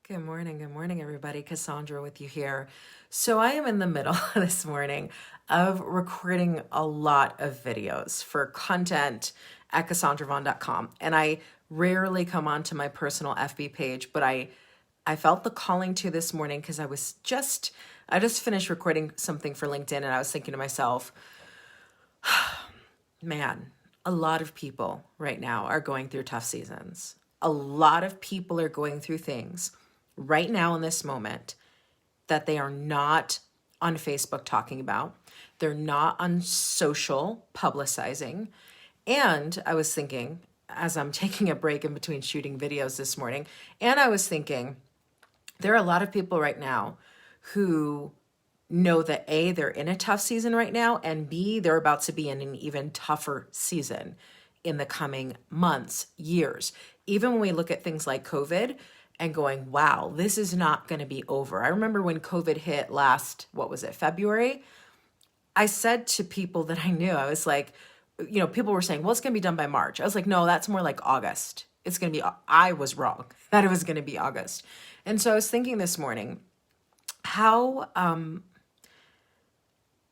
Good morning, everybody. Cassandra with you here. So, I am in the middle this morning of recording a lot of videos for content at cassandravon.com. And I rarely come onto my personal FB page, but I felt the calling to this morning because I just finished recording something for LinkedIn and I was thinking to myself, man, a lot of people right now are going through tough seasons. A lot of people are going through things right now in this moment that they are not on Facebook talking about. They're not on social publicizing. And I was thinking, as I'm taking a break in between shooting videos this morning, and I was thinking, there are a lot of people right now who know that A, they're in a tough season right now, and B, they're about to be in an even tougher season in the coming months, years. Even when we look at things like COVID and going, wow, this is not going to be over. I remember when COVID hit last, what was it, February? I said to people that I knew, I was like, people were saying, well, it's going to be done by March. I was like, no, that's more like August. It's going to be, I was wrong that it was going to be August. And so I was thinking this morning,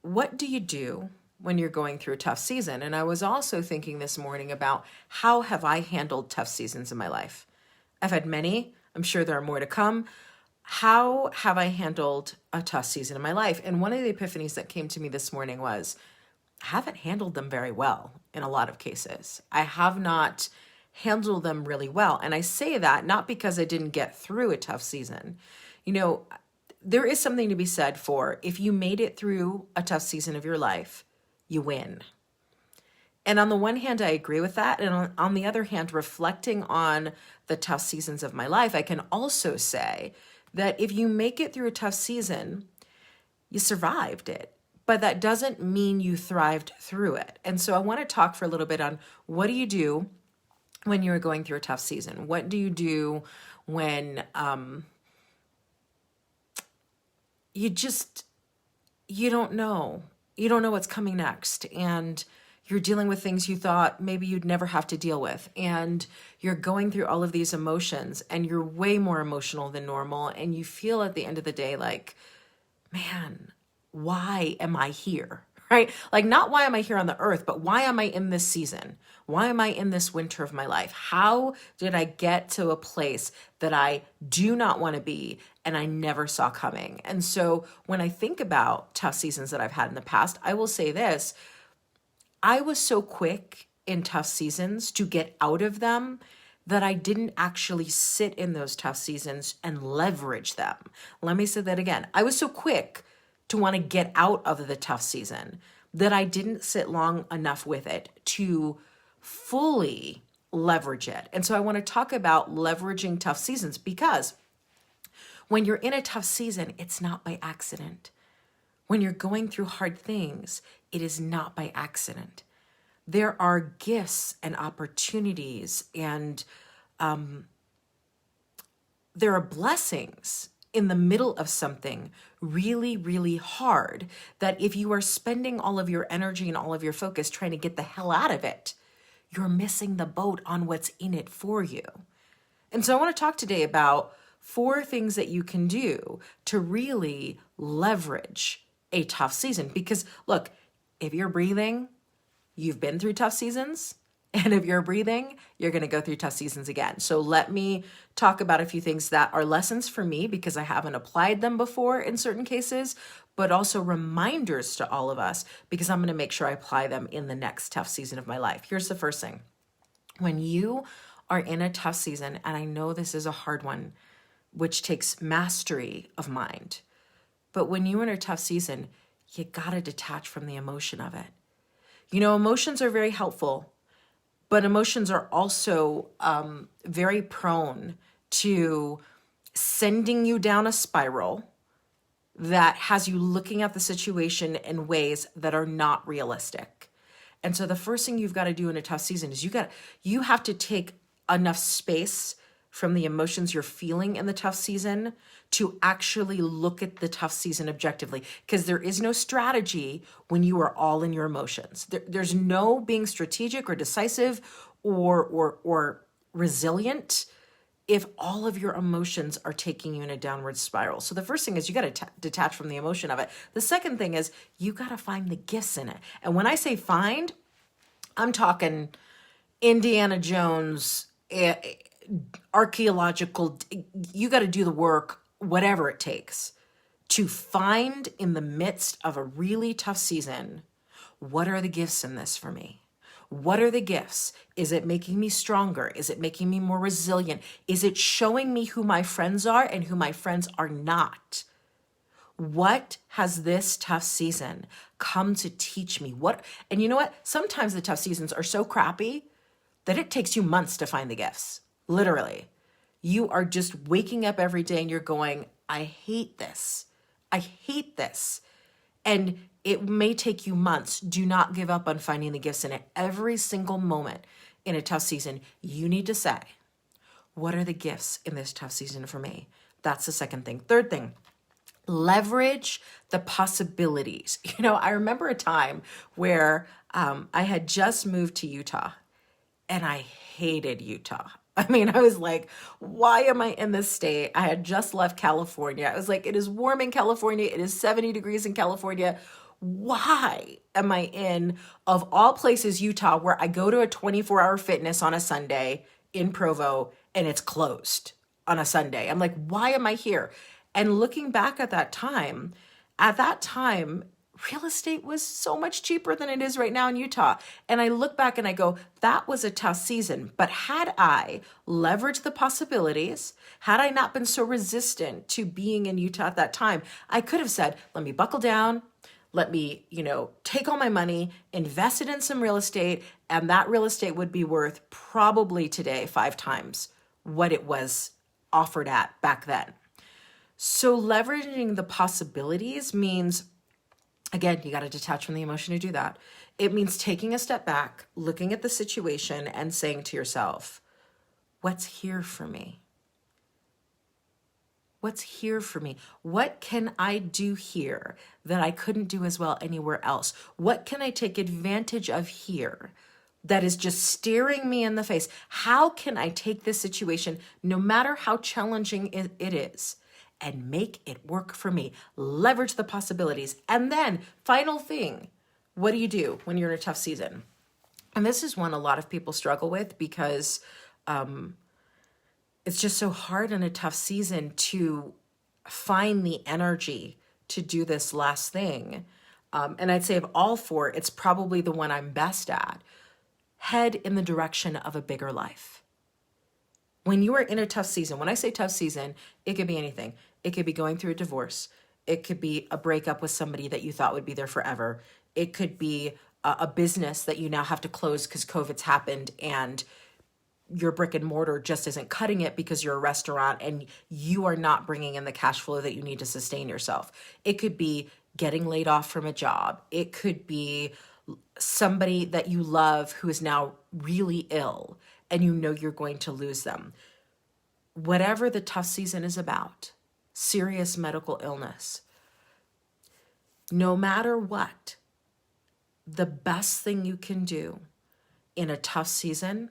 what do you do when you're going through a tough season? And I was also thinking this morning about how have I handled tough seasons in my life? I've had many. I'm sure there are more to come. How have I handled a tough season in my life? And one of the epiphanies that came to me this morning was, I haven't handled them very well in a lot of cases. I have not handled them really well. And I say that not because I didn't get through a tough season. There is something to be said for if you made it through a tough season of your life, you win. And on the one hand, I agree with that. And on the other hand, reflecting on the tough seasons of my life, I can also say that if you make it through a tough season, you survived it. But that doesn't mean you thrived through it. And so I want to talk for a little bit on what do you do when you're going through a tough season? What do you do when you don't know? You don't know what's coming next. And you're dealing with things you thought maybe you'd never have to deal with. And you're going through all of these emotions and you're way more emotional than normal. And you feel at the end of the day like, man, why am I here? Right? Like, not why am I here on the earth, but why am I in this season? Why am I in this winter of my life? How did I get to a place that I do not want to be and I never saw coming? And so when I think about tough seasons that I've had in the past, I will say this. I was so quick in tough seasons to get out of them that I didn't actually sit in those tough seasons and leverage them. Let me say that again. I was so quick to want to get out of the tough season that I didn't sit long enough with it to fully leverage it. And so I want to talk about leveraging tough seasons because when you're in a tough season, it's not by accident. When you're going through hard things, it is not by accident. There are gifts and opportunities and there are blessings in the middle of something really, really hard that if you are spending all of your energy and all of your focus trying to get the hell out of it, you're missing the boat on what's in it for you. And so I want to talk today about 4 things that you can do to really leverage a tough season. Because look, if you're breathing, you've been through tough seasons. And if you're breathing, you're going to go through tough seasons again. So let me talk about a few things that are lessons for me because I haven't applied them before in certain cases, but also reminders to all of us because I'm going to make sure I apply them in the next tough season of my life. Here's the first thing. When you are in a tough season, and I know this is a hard one, which takes mastery of mind, but when you're in a tough season, you got to detach from the emotion of it. Emotions are very helpful. But emotions are also very prone to sending you down a spiral that has you looking at the situation in ways that are not realistic. And so the first thing you've got to do in a tough season is you have to take enough space from the emotions you're feeling in the tough season to actually look at the tough season objectively, because there is no strategy when you are all in your emotions. There's no being strategic or decisive or resilient if all of your emotions are taking you in a downward spiral. So the first thing is you got to detach from the emotion of it. The second thing is you got to find the gifts in it. And when I say find, I'm talking Indiana Jones, archaeological, you got to do the work, whatever it takes to find in the midst of a really tough season, what are the gifts in this for me? What are the gifts? Is it making me stronger? Is it making me more resilient? Is it showing me who my friends are and who my friends are not? What has this tough season come to teach me? And you know what? Sometimes the tough seasons are so crappy that it takes you months to find the gifts. Literally. You are just waking up every day and you're going, I hate this. I hate this. And it may take you months. Do not give up on finding the gifts in it. Every single moment in a tough season, you need to say, what are the gifts in this tough season for me? That's the second thing. Third thing, leverage the possibilities. I remember a time where I had just moved to Utah and I hated Utah. I was like, why am I in this state? I had just left California. I was like, it is warm in California. It is 70 degrees in California. Why am I in, of all places, Utah, where I go to a 24-hour fitness on a Sunday in Provo and it's closed on a Sunday? I'm like, why am I here? And looking back at that time, real estate was so much cheaper than it is right now in Utah. And I look back and I go, that was a tough season. But had I leveraged the possibilities, had I not been so resistant to being in Utah at that time, I could have said, let me buckle down. Let me, take all my money, invest it in some real estate, and that real estate would be worth probably today 5 times what it was offered at back then. So leveraging the possibilities means, again, you got to detach from the emotion to do that. It means taking a step back, looking at the situation and saying to yourself, what's here for me? What's here for me? What can I do here that I couldn't do as well anywhere else? What can I take advantage of here that is just staring me in the face? How can I take this situation, no matter how challenging it is, and make it work for me? Leverage the possibilities. And then, final thing, what do you do when you're in a tough season? And this is one a lot of people struggle with because it's just so hard in a tough season to find the energy to do this last thing. And I'd say of all 4, it's probably the one I'm best at. Head in the direction of a bigger life. When you are in a tough season, when I say tough season, it could be anything. It could be going through a divorce. It could be a breakup with somebody that you thought would be there forever. It could be a business that you now have to close because COVID's happened and your brick and mortar just isn't cutting it because you're a restaurant and you are not bringing in the cash flow that you need to sustain yourself. It could be getting laid off from a job. It could be somebody that you love who is now really ill and you know you're going to lose them. Whatever the tough season is about, serious medical illness, no matter what, the best thing you can do in a tough season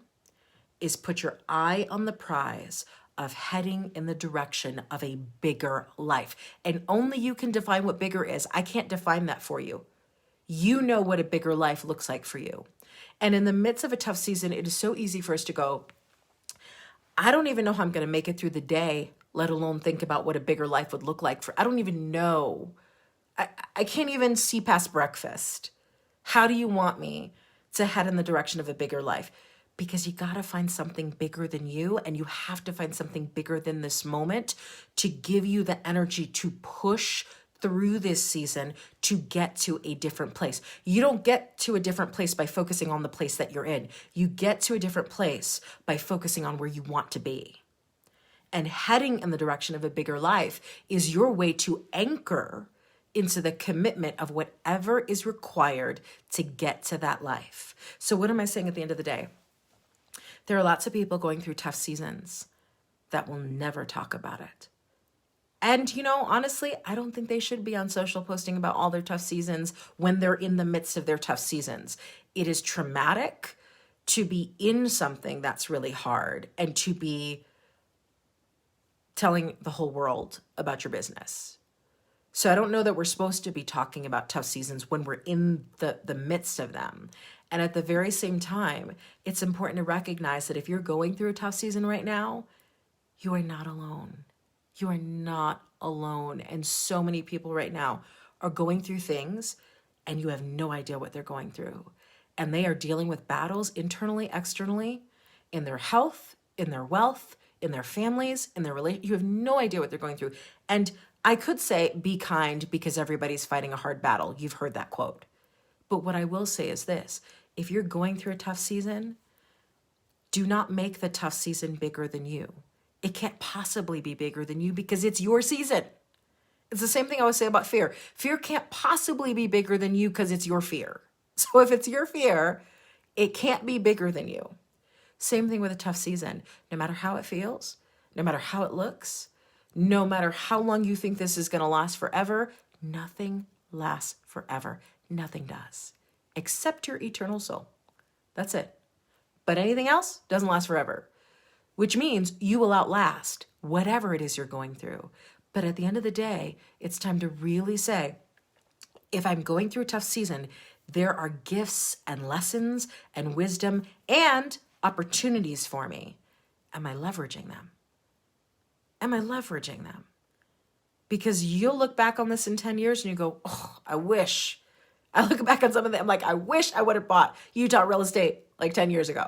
is put your eye on the prize of heading in the direction of a bigger life. And only you can define what bigger is. I can't define that for you. You know what a bigger life looks like for you. And in the midst of a tough season, it is so easy for us to go, I don't even know how I'm going to make it through the day, let alone think about what a bigger life would look like I don't even know. I can't even see past breakfast. How do you want me to head in the direction of a bigger life? Because you got to find something bigger than you, and you have to find something bigger than this moment to give you the energy to push through this season to get to a different place. You don't get to a different place by focusing on the place that you're in. You get to a different place by focusing on where you want to be. And heading in the direction of a bigger life is your way to anchor into the commitment of whatever is required to get to that life. So what am I saying at the end of the day? There are lots of people going through tough seasons that will never talk about it. And, honestly, I don't think they should be on social posting about all their tough seasons when they're in the midst of their tough seasons. It is traumatic to be in something that's really hard and to be telling the whole world about your business. So I don't know that we're supposed to be talking about tough seasons when we're in the midst of them. And at the very same time, it's important to recognize that if you're going through a tough season right now, you are not alone. You are not alone. And so many people right now are going through things and you have no idea what they're going through. And they are dealing with battles internally, externally, in their health, in their wealth, in their families, in their relation. You have no idea what they're going through. And I could say, be kind because everybody's fighting a hard battle. You've heard that quote. But what I will say is this: if you're going through a tough season, do not make the tough season bigger than you. It can't possibly be bigger than you because it's your season. It's the same thing I always say about fear. Fear can't possibly be bigger than you because it's your fear. So if it's your fear, it can't be bigger than you. Same thing with a tough season. No matter how it feels, no matter how it looks, no matter how long you think this is going to last forever, nothing lasts forever. Nothing does, except your eternal soul. That's it. But anything else doesn't last forever, which means you will outlast whatever it is you're going through. But at the end of the day, it's time to really say, if I'm going through a tough season, there are gifts and lessons and wisdom and opportunities for me. Am I leveraging them? Am I leveraging them? Because you'll look back on this in 10 years and you go, oh, I wish. I look back on some of them, I'm like, I wish I would have bought Utah real estate like 10 years ago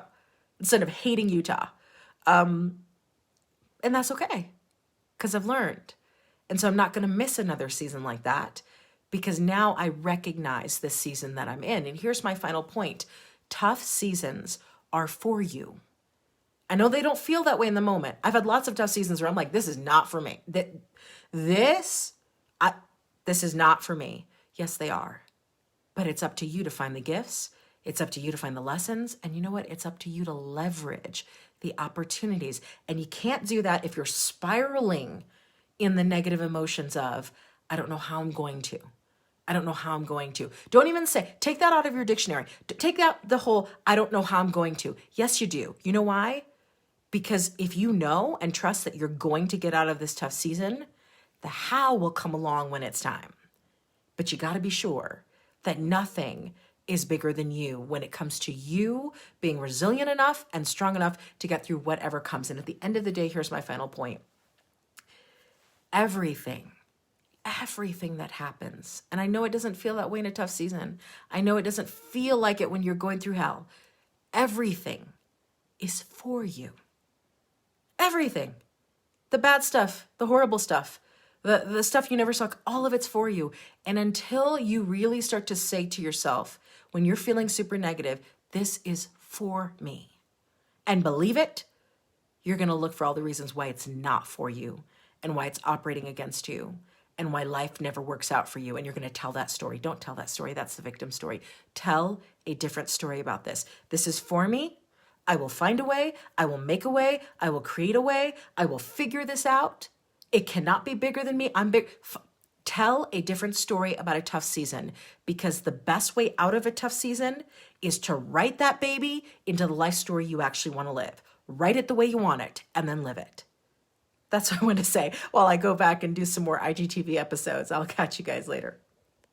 instead of hating Utah. And that's okay because I've learned. And so I'm not going to miss another season like that because now I recognize the season that I'm in. And here's my final point. Tough seasons are for you. I know they don't feel that way in the moment. I've had lots of tough seasons where I'm like, this is not for me. This is not for me. Yes, they are. But it's up to you to find the gifts. It's up to you to find the lessons. And you know what? It's up to you to leverage the opportunities. And you can't do that if you're spiraling in the negative emotions of, I don't know how I'm going to. I don't know how I'm going to. Don't even say, take that out of your dictionary. Take out the whole, I don't know how I'm going to. Yes, you do. You know why? Because if you know and trust that you're going to get out of this tough season, the how will come along when it's time. But you got to be sure that nothing is bigger than you when it comes to you being resilient enough and strong enough to get through whatever comes. And at the end of the day, here's my final point. Everything that happens, and I know it doesn't feel that way in a tough season. I know it doesn't feel like it when you're going through hell. Everything is for you. Everything. The bad stuff, the horrible stuff, the stuff you never saw, all of it's for you. And until you really start to say to yourself, when you're feeling super negative, this is for me, and believe it, you're going to look for all the reasons why it's not for you and why it's operating against you and why life never works out for you. And you're going to tell that story. Don't tell that story. That's the victim story. Tell a different story about this. This is for me. I will find a way. I will make a way. I will create a way. I will figure this out. It cannot be bigger than me. I'm big. Tell a different story about a tough season, because the best way out of a tough season is to write that baby into the life story you actually want to live. Write it the way you want it and then live it. That's what I want to say while I go back and do some more IGTV episodes. I'll catch you guys later.